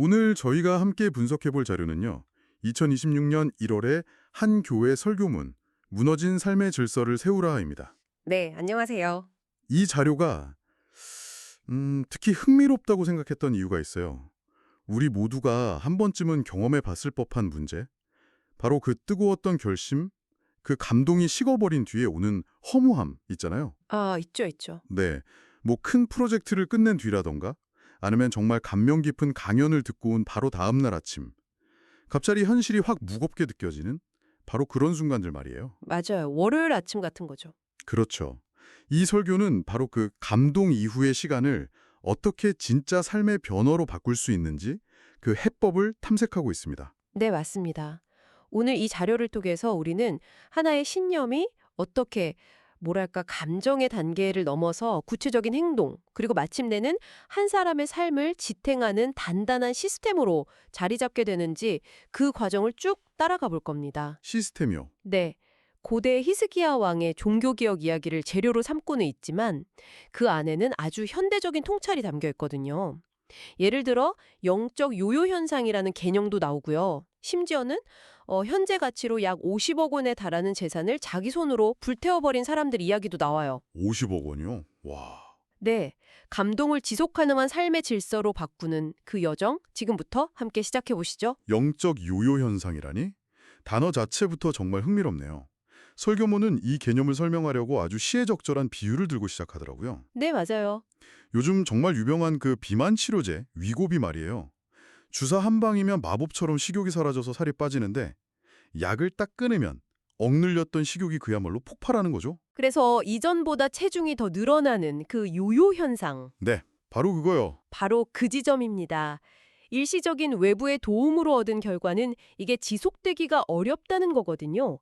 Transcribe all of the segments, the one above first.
오늘 저희가 함께 분석해볼 자료는요. 2026년 1월에 한 교회 설교문, 무너진 삶의 질서를 세우라입니다. 네, 안녕하세요. 이 자료가 특히 흥미롭다고 생각했던 이유가 있어요. 우리 모두가 한 번쯤은 경험해 봤을 법한 문제, 바로 그 뜨거웠던 결심, 그 감동이 식어버린 뒤에 오는 허무함 있잖아요. 아, 있죠, 있죠. 네, 뭐 큰 프로젝트를 끝낸 뒤라던가 아니면 정말 감명 깊은 강연을 듣고 온 바로 다음 날 아침, 갑자기 현실이 확 무겁게 느껴지는 바로 그런 순간들 말이에요. 맞아요. 월요일 아침 같은 거죠. 그렇죠. 이 설교는 바로 그 감동 이후의 시간을 어떻게 진짜 삶의 변화로 바꿀 수 있는지 그 해법을 탐색하고 있습니다. 네, 맞습니다. 오늘 이 자료를 통해서 우리는 하나의 신념이 어떻게, 뭐랄까, 감정의 단계를 넘어서 구체적인 행동, 그리고 마침내는 한 사람의 삶을 지탱하는 단단한 시스템으로 자리 잡게 되는지 그 과정을 쭉 따라가 볼 겁니다. 시스템이요. 네. 고대 히스기야 왕의 종교개혁 이야기를 재료로 삼고는 있지만 그 안에는 아주 현대적인 통찰이 담겨 있거든요. 예를 들어 영적 요요 현상이라는 개념도 나오고요. 심지어는 현재 가치로 약 50억 원에 달하는 재산을 자기 손으로 불태워버린 사람들 이야기도 나와요. 50억 원이요? 와. 네, 감동을 지속 가능한 삶의 질서로 바꾸는 그 여정 지금부터 함께 시작해 보시죠. 영적 요요 현상이라니? 단어 자체부터 정말 흥미롭네요. 설교문은 이 개념을 설명하려고 아주 시의적절한 비유를 들고 시작하더라고요. 네, 맞아요. 요즘 정말 유명한 그 비만 치료제, 위고비 말이에요. 주사 한 방이면 마법처럼 식욕이 사라져서 살이 빠지는데 약을 딱 끊으면 억눌렸던 식욕이 그야말로 폭발하는 거죠. 그래서 이전보다 체중이 더 늘어나는 그 요요 현상, 네, 바로 그거요. 바로 그 지점입니다. 일시적인 외부의 도움으로 얻은 결과는 이게 지속되기가 어렵다는 거거든요.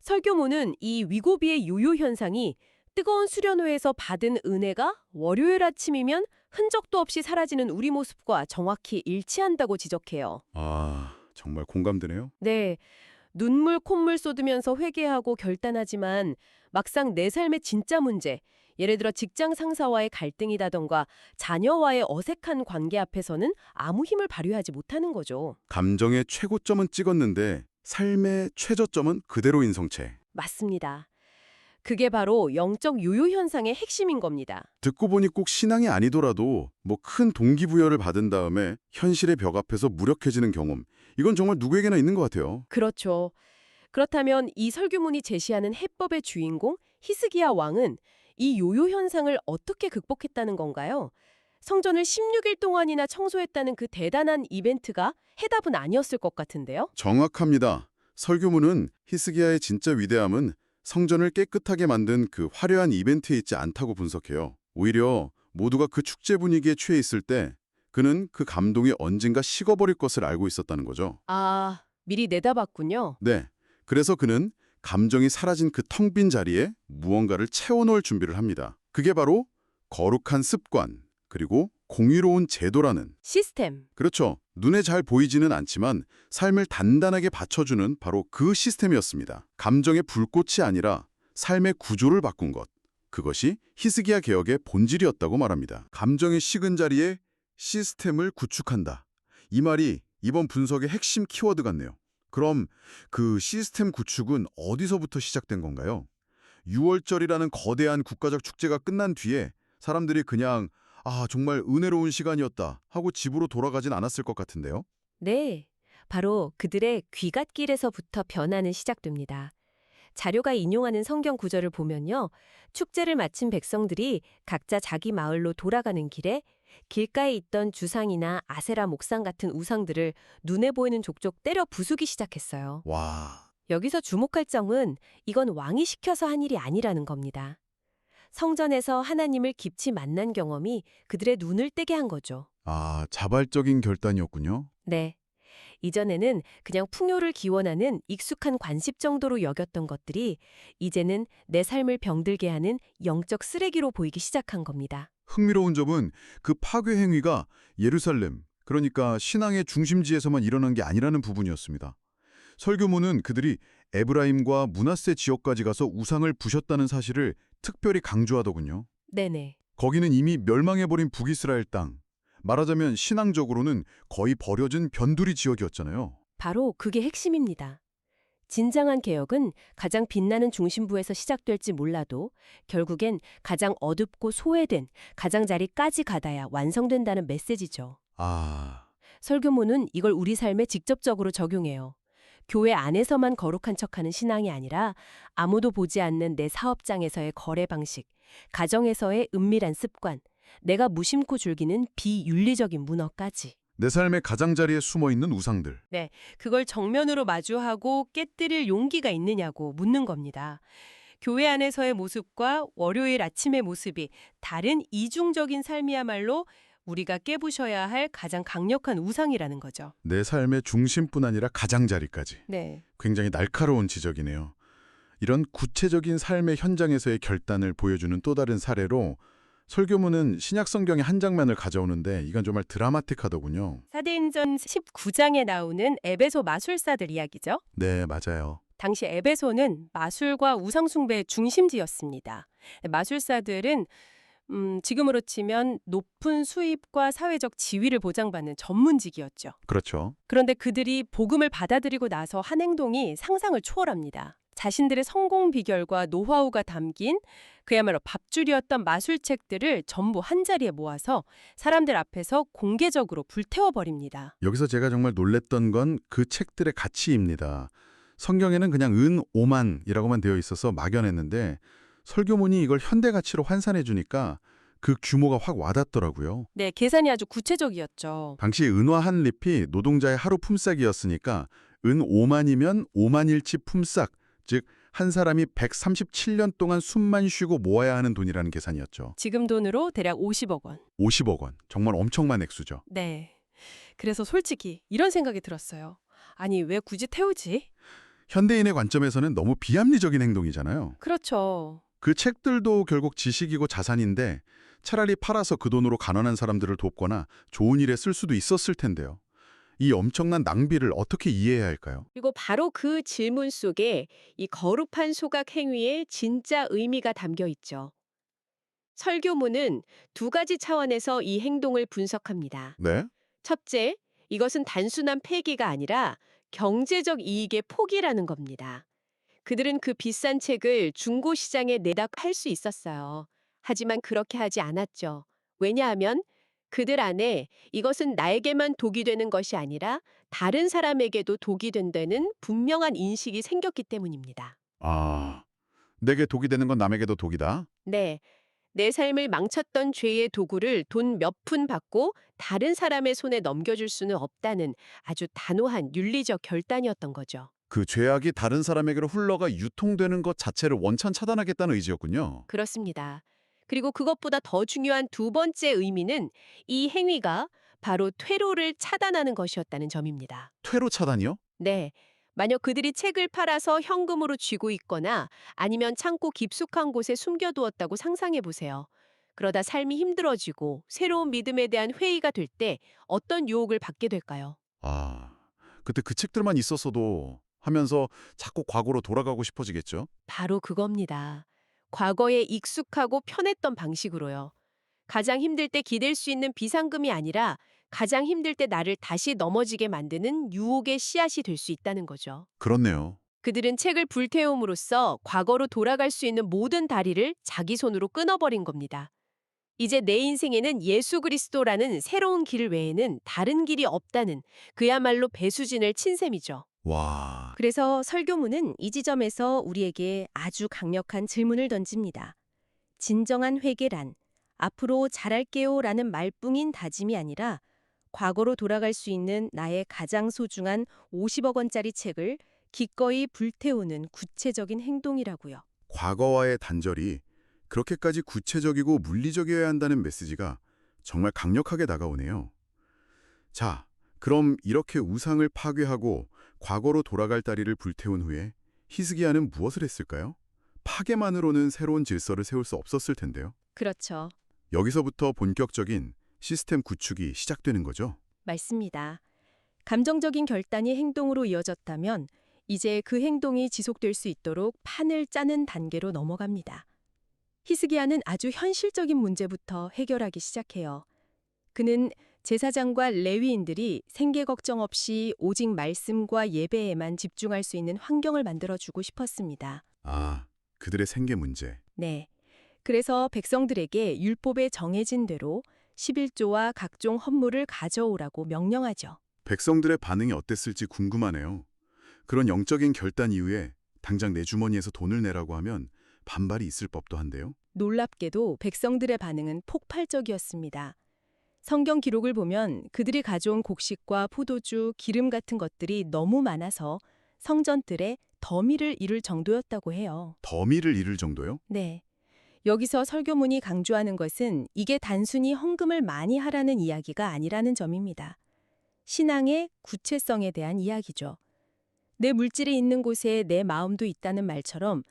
설교문은 이 위고비의 요요 현상이 뜨거운 수련회에서 받은 은혜가 월요일 아침이면 흔적도 없이 사라지는 우리 모습과 정확히 일치한다고 지적해요. 아, 정말 공감되네요. 네, 눈물 콧물 쏟으면서 회개하고 결단하지만 막상 내 삶의 진짜 문제, 예를 들어 직장 상사와의 갈등이라던가 자녀와의 어색한 관계 앞에서는 아무 힘을 발휘하지 못하는 거죠. 감정의 최고점은 찍었는데 삶의 최저점은 그대로인 성체. 맞습니다. 그게 바로 영적 요요 현상의 핵심인 겁니다. 듣고 보니 꼭 신앙이 아니더라도 뭐 큰 동기부여를 받은 다음에 현실의 벽 앞에서 무력해지는 경험. 이건 정말 누구에게나 있는 것 같아요. 그렇죠. 그렇다면 이 설교문이 제시하는 해법의 주인공 히스기야 왕은 이 요요 현상을 어떻게 극복했다는 건가요? 성전을 16일 동안이나 청소했다는 그 대단한 이벤트가 해답은 아니었을 것 같은데요? 정확합니다. 설교문은 히스기야의 진짜 위대함은 성전을 깨끗하게 만든 그 화려한 이벤트에 있지 않다고 분석해요. 오히려 모두가 그 축제 분위기에 취해 있을 때 그는 그 감동이 언젠가 식어버릴 것을 알고 있었다는 거죠. 아, 미리 내다봤군요. 네. 그래서 그는 감정이 사라진 그 텅 빈 자리에 무언가를 채워넣을 준비를 합니다. 그게 바로 거룩한 습관, 그리고 공의로운 제도라는, 시스템. 그렇죠. 눈에 잘 보이지는 않지만 삶을 단단하게 받쳐주는 바로 그 시스템이었습니다. 감정의 불꽃이 아니라 삶의 구조를 바꾼 것. 그것이 히스기야 개혁의 본질이었다고 말합니다. 감정의 식은 자리에 시스템을 구축한다. 이 말이 이번 분석의 핵심 키워드 같네요. 그럼 그 시스템 구축은 어디서부터 시작된 건가요? 6월절이라는 거대한 국가적 축제가 끝난 뒤에 사람들이 그냥 정말 은혜로운 시간이었다 하고 집으로 돌아가진 않았을 것 같은데요. 네, 바로 그들의 귀갓길에서부터 변화는 시작됩니다. 자료가 인용하는 성경 구절을 보면요. 축제를 마친 백성들이 각자 자기 마을로 돌아가는 길에 길가에 있던 주상이나 아세라 목상 같은 우상들을 눈에 보이는 족족 때려 부수기 시작했어요. 와, 여기서 주목할 점은 이건 왕이 시켜서 한 일이 아니라는 겁니다. 성전에서 하나님을 깊이 만난 경험이 그들의 눈을 떼게 한 거죠. 자발적인 결단이었군요. 네. 이전에는 그냥 풍요를 기원하는 익숙한 관습 정도로 여겼던 것들이 이제는 내 삶을 병들게 하는 영적 쓰레기로 보이기 시작한 겁니다. 흥미로운 점은 그 파괴 행위가 예루살렘, 그러니까 신앙의 중심지에서만 일어난 게 아니라는 부분이었습니다. 설교문은 그들이 에브라임과 므낫세 지역까지 가서 우상을 부셨다는 사실을 특별히 강조하더군요. 네네. 거기는 이미 멸망해버린 북이스라엘 땅, 말하자면 신앙적으로는 거의 버려진 변두리 지역이었잖아요. 바로 그게 핵심입니다. 진정한 개혁은 가장 빛나는 중심부에서 시작될지 몰라도 결국엔 가장 어둡고 소외된 가장자리까지 가다야 완성된다는 메시지죠. 아, 설교문은 이걸 우리 삶에 직접적으로 적용해요. 교회 안에서만 거룩한 척하는 신앙이 아니라 아무도 보지 않는 내 사업장에서의 거래 방식, 가정에서의 은밀한 습관, 내가 무심코 즐기는 비윤리적인 문화까지. 내 삶의 가장자리에 숨어있는 우상들. 그걸 정면으로 마주하고 깨뜨릴 용기가 있느냐고 묻는 겁니다. 교회 안에서의 모습과 월요일 아침의 모습이 다른 이중적인 삶이야말로 우리가 깨부셔야 할 가장 강력한 우상이라는 거죠. 내 삶의 중심뿐 아니라 가장자리까지. 네. 굉장히 날카로운 지적이네요. 이런 구체적인 삶의 현장에서의 결단을 보여주는 또 다른 사례로 설교문은 신약 성경의 한 장면을 가져오는데 이건 정말 드라마틱하더군요. 사도행전 19장에 나오는 에베소 마술사들 이야기죠. 네, 맞아요. 당시 에베소는 마술과 우상숭배의 중심지였습니다. 마술사들은 지금으로 치면 높은 수입과 사회적 지위를 보장받는 전문직이었죠. 그렇죠. 그런데 그들이 복음을 받아들이고 나서 한 행동이 상상을 초월합니다. 자신들의 성공 비결과 노하우가 담긴 그야말로 밥줄이었던 마술책들을 전부 한자리에 모아서 사람들 앞에서 공개적으로 불태워버립니다. 여기서 제가 정말 놀랬던 건 그 책들의 가치입니다. 성경에는 그냥 은 5만이라고만 되어 있어서 막연했는데 설교문이 이걸 현대 가치로 환산해 주니까 그 규모가 확 와닿더라고요. 네, 계산이 아주 구체적이었죠. 당시 은화 한 립이 노동자의 하루 품삯이었으니까 은 5만이면 5만일치 품삯, 즉 한 사람이 137년 동안 숨만 쉬고 모아야 하는 돈이라는 계산이었죠. 지금 돈으로 대략 50억 원. 50억 원. 정말 엄청난 액수죠. 네. 그래서 솔직히 이런 생각이 들었어요. 아니, 왜 굳이 태우지? 현대인의 관점에서는 너무 비합리적인 행동이잖아요. 그렇죠. 그 책들도 결국 지식이고 자산인데 차라리 팔아서 그 돈으로 가난한 사람들을 돕거나 좋은 일에 쓸 수도 있었을 텐데요. 이 엄청난 낭비를 어떻게 이해해야 할까요? 그리고 바로 그 질문 속에 이 거룩한 소각 행위의 진짜 의미가 담겨 있죠. 설교문은 두 가지 차원에서 이 행동을 분석합니다. 네? 첫째, 이것은 단순한 폐기가 아니라 경제적 이익의 포기라는 겁니다. 그들은 그 비싼 책을 중고 시장에 내다 팔 수 있었어요. 하지만 그렇게 하지 않았죠. 왜냐하면 그들 안에 이것은 나에게만 독이 되는 것이 아니라 다른 사람에게도 독이 된다는 분명한 인식이 생겼기 때문입니다. 아, 내게 독이 되는 건 남에게도 독이다? 네, 내 삶을 망쳤던 죄의 도구를 돈 몇 푼 받고 다른 사람의 손에 넘겨줄 수는 없다는 아주 단호한 윤리적 결단이었던 거죠. 그 죄악이 다른 사람에게로 흘러가 유통되는 것 자체를 원천 차단하겠다는 의지였군요. 그렇습니다. 그리고 그것보다 더 중요한 두 번째 의미는 이 행위가 바로 퇴로를 차단하는 것이었다는 점입니다. 퇴로 차단이요? 네. 만약 그들이 책을 팔아서 현금으로 쥐고 있거나 아니면 창고 깊숙한 곳에 숨겨두었다고 상상해 보세요. 그러다 삶이 힘들어지고 새로운 믿음에 대한 회의가 될 때 어떤 유혹을 받게 될까요? 아, 그때 그 책들만 있었어도 하면서 자꾸 과거로 돌아가고 싶어지겠죠? 바로 그겁니다. 과거에 익숙하고 편했던 방식으로요. 가장 힘들 때 기댈 수 있는 비상금이 아니라 가장 힘들 때 나를 다시 넘어지게 만드는 유혹의 씨앗이 될 수 있다는 거죠. 그렇네요. 그들은 책을 불태움으로써 과거로 돌아갈 수 있는 모든 다리를 자기 손으로 끊어버린 겁니다. 이제 내 인생에는 예수 그리스도라는 새로운 길 외에는 다른 길이 없다는 그야말로 배수진을 친 셈이죠. 와, 그래서 설교문은 이 지점에서 우리에게 아주 강력한 질문을 던집니다. 진정한 회개란 앞으로 잘할게요 라는 말뿐인 다짐이 아니라 과거로 돌아갈 수 있는 나의 가장 소중한 50억 원짜리 책을 기꺼이 불태우는 구체적인 행동이라고요. 과거와의 단절이 그렇게까지 구체적이고 물리적이어야 한다는 메시지가 정말 강력하게 다가오네요. 자, 그럼 이렇게 우상을 파괴하고 과거로 돌아갈 다리를 불태운 후에 히스기야는 무엇을 했을까요? 파괴만으로는 새로운 질서를 세울 수 없었을 텐데요. 그렇죠. 여기서부터 본격적인 시스템 구축이 시작되는 거죠. 맞습니다. 감정적인 결단이 행동으로 이어졌다면 이제 그 행동이 지속될 수 있도록 판을 짜는 단계로 넘어갑니다. 히스기야는 아주 현실적인 문제부터 해결하기 시작해요. 그는 제사장과 레위인들이 생계 걱정 없이 오직 말씀과 예배에만 집중할 수 있는 환경을 만들어주고 싶었습니다. 아, 그들의 생계 문제. 네. 그래서 백성들에게 율법에 정해진 대로 11조와 각종 헌물을 가져오라고 명령하죠. 백성들의 반응이 어땠을지 궁금하네요. 그런 영적인 결단 이후에 당장 내 주머니에서 돈을 내라고 하면 반발이 있을 법도 한데요. 놀랍게도 백성들의 반응은 폭발적이었습니다. 성경 기록을 보면 그들이 가져온 곡식과 포도주, 기름 같은 것들이 너무 많아서 성전들에 더미를 이룰 정도였다고 해요. 더미를 잃을 정도요? 네. 여기서 설교문이 강조하는 것은 이게 단순히 헌금을 많이 하라는 이야기가 아니라는 점입니다. 신앙의 구체성에 대한 이야기죠. 내 물질이 있는 곳에 내 마음도 있다는 말처럼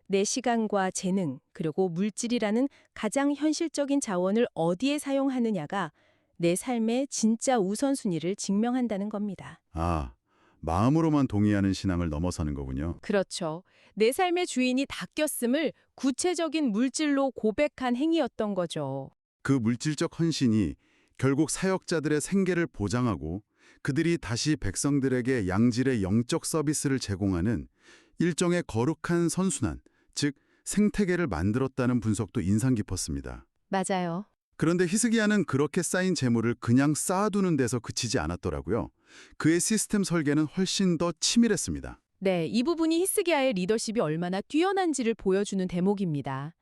내 시간과 재능, 그리고 물질이라는 가장 현실적인 자원을 어디에 사용하느냐가 내 삶의 진짜 우선순위를 증명한다는 겁니다. 아, 마음으로만 동의하는 신앙을 넘어서는 거군요. 그렇죠. 내 삶의 주인이 닦였음을 구체적인 물질로 고백한 행위였던 거죠. 그 물질적 헌신이 결국 사역자들의 생계를 보장하고 그들이 다시 백성들에게 양질의 영적 서비스를 제공하는 일종의 거룩한 선순환, 즉 생태계를 만들었다는 분석도 인상 깊었습니다. 맞아요. 그런데 히스기야는 그렇게 쌓인 재물을 그냥 쌓아두는 데서 그치지 않았더라고요. 그의 시스템 설계는 훨씬 더 치밀했습니다. 네, 이 부분이 히스기야의 리더십이 얼마나 뛰어난지를 보여주는 대목입니다.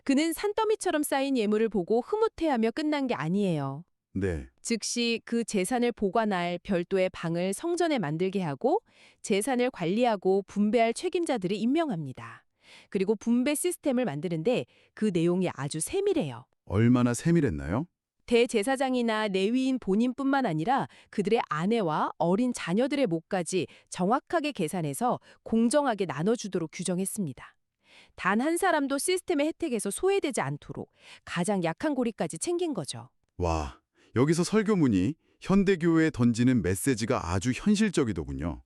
그는 산더미처럼 쌓인 예물을 보고 흐뭇해하며 끝난 게 아니에요. 네, 즉시 그 재산을 보관할 별도의 방을 성전에 만들게 하고 재산을 관리하고 분배할 책임자들을 임명합니다. 그리고 분배 시스템을 만드는데 그 내용이 아주 세밀해요. 얼마나 세밀했나요? 대제사장이나 레위인 본인뿐만 아니라 그들의 아내와 어린 자녀들의 몫까지 정확하게 계산해서 공정하게 나눠주도록 규정했습니다. 단 한 사람도 시스템의 혜택에서 소외되지 않도록 가장 약한 고리까지 챙긴 거죠. 와, 여기서 설교문이 현대교회에 던지는 메시지가 아주 현실적이더군요.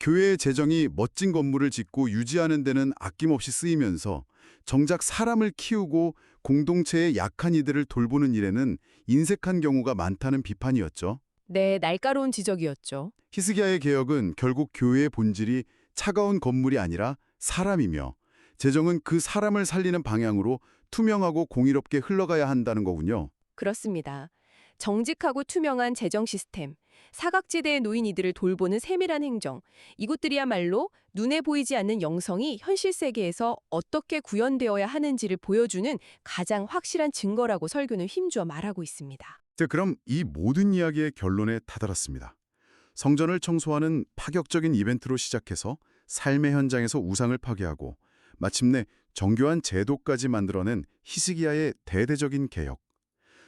교회의 재정이 멋진 건물을 짓고 유지하는 데는 아낌없이 쓰이면서 정작 사람을 키우고 공동체의 약한 이들을 돌보는 일에는 인색한 경우가 많다는 비판이었죠. 네, 날카로운 지적이었죠. 히스기야의 개혁은 결국 교회의 본질이 차가운 건물이 아니라 사람이며 재정은 그 사람을 살리는 방향으로 투명하고 공의롭게 흘러가야 한다는 거군요. 그렇습니다. 정직하고 투명한 재정 시스템, 사각지대에 놓인 이들을 돌보는 세밀한 행정, 이것들이야말로 눈에 보이지 않는 영성이 현실 세계에서 어떻게 구현되어야 하는지를 보여주는 가장 확실한 증거라고 설교는 힘주어 말하고 있습니다. 자, 그럼 이 모든 이야기의 결론에 다다랐습니다. 성전을 청소하는 파격적인 이벤트로 시작해서 삶의 현장에서 우상을 파괴하고 마침내 정교한 제도까지 만들어낸 히스기야의 대대적인 개혁.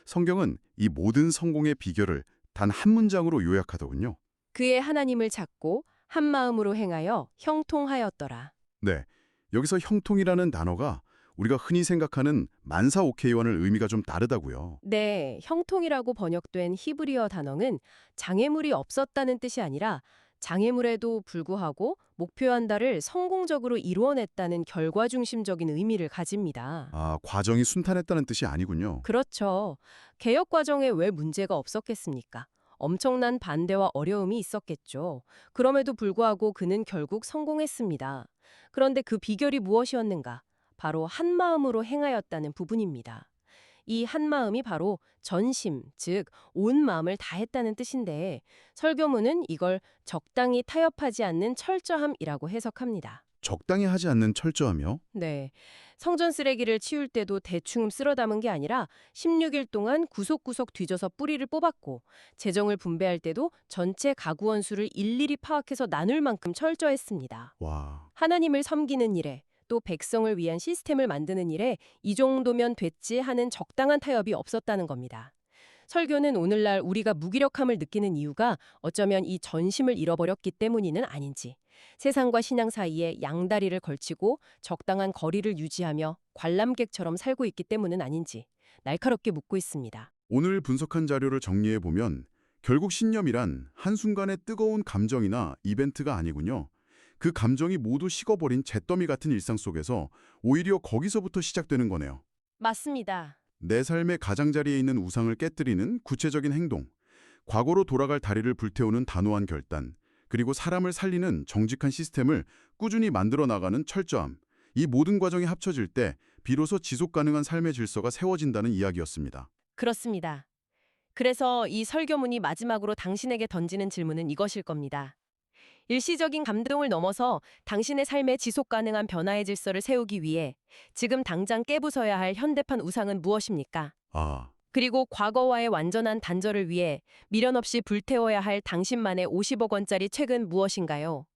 성경은 이 모든 성공의 비결을 단 한 문장으로 요약하더군요. 그의 하나님을 찾고 한 마음으로 행하여 형통하였더라. 네, 여기서 형통이라는 단어가 우리가 흔히 생각하는 만사 오케이와는 의미가 좀 다르다고요. 네, 형통이라고 번역된 히브리어 단어는 장애물이 없었다는 뜻이 아니라 장애물에도 불구하고 목표한 바를 성공적으로 이루어냈다는 결과 중심적인 의미를 가집니다. 아, 과정이 순탄했다는 뜻이 아니군요. 그렇죠. 개혁 과정에 왜 문제가 없었겠습니까? 엄청난 반대와 어려움이 있었겠죠. 그럼에도 불구하고 그는 결국 성공했습니다. 그런데 그 비결이 무엇이었는가? 바로 한 마음으로 행하였다는 부분입니다. 이 한 마음이 바로 전심, 즉 온 마음을 다했다는 뜻인데 설교문은 이걸 적당히 타협하지 않는 철저함이라고 해석합니다. 적당히 하지 않는 철저하며 네, 성전 쓰레기를 치울 때도 대충 쓸어 담은 게 아니라 16일 동안 구석구석 뒤져서 뿌리를 뽑았고 재정을 분배할 때도 전체 가구 원수를 일일이 파악해서 나눌 만큼 철저했습니다. 와, 하나님을 섬기는 일에 또 백성을 위한 시스템을 만드는 일에 이 정도면 됐지 하는 적당한 타협이 없었다는 겁니다. 설교는 오늘날 우리가 무기력함을 느끼는 이유가 어쩌면 이 전심을 잃어버렸기 때문이는 아닌지, 세상과 신앙 사이에 양다리를 걸치고 적당한 거리를 유지하며 관람객처럼 살고 있기 때문은 아닌지 날카롭게 묻고 있습니다. 오늘 분석한 자료를 정리해보면 결국 신념이란 한순간의 뜨거운 감정이나 이벤트가 아니군요. 그 감정이 모두 식어버린 잿더미 같은 일상 속에서 오히려 거기서부터 시작되는 거네요. 맞습니다. 내 삶의 가장자리에 있는 우상을 깨뜨리는 구체적인 행동, 과거로 돌아갈 다리를 불태우는 단호한 결단, 그리고 사람을 살리는 정직한 시스템을 꾸준히 만들어 나가는 철저함, 이 모든 과정이 합쳐질 때 비로소 지속 가능한 삶의 질서가 세워진다는 이야기였습니다. 그렇습니다. 그래서 이 설교문이 마지막으로 당신에게 던지는 질문은 이것일 겁니다. 일시적인 감동을 넘어서 당신의 삶의 지속 가능한 변화의 질서를 세우기 위해 지금 당장 깨부숴야 할 현대판 우상은 무엇입니까? 아, 그리고 과거와의 완전한 단절을 위해 미련 없이 불태워야 할 당신만의 50억 원짜리 책은 무엇인가요?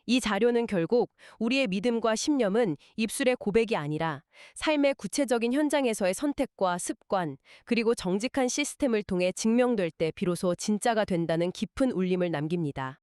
이 자료는 결국 우리의 믿음과 신념은 입술의 고백이 아니라 삶의 구체적인 현장에서의 선택과 습관, 그리고 정직한 시스템을 통해 증명될 때 비로소 진짜가 된다는 깊은 울림을 남깁니다.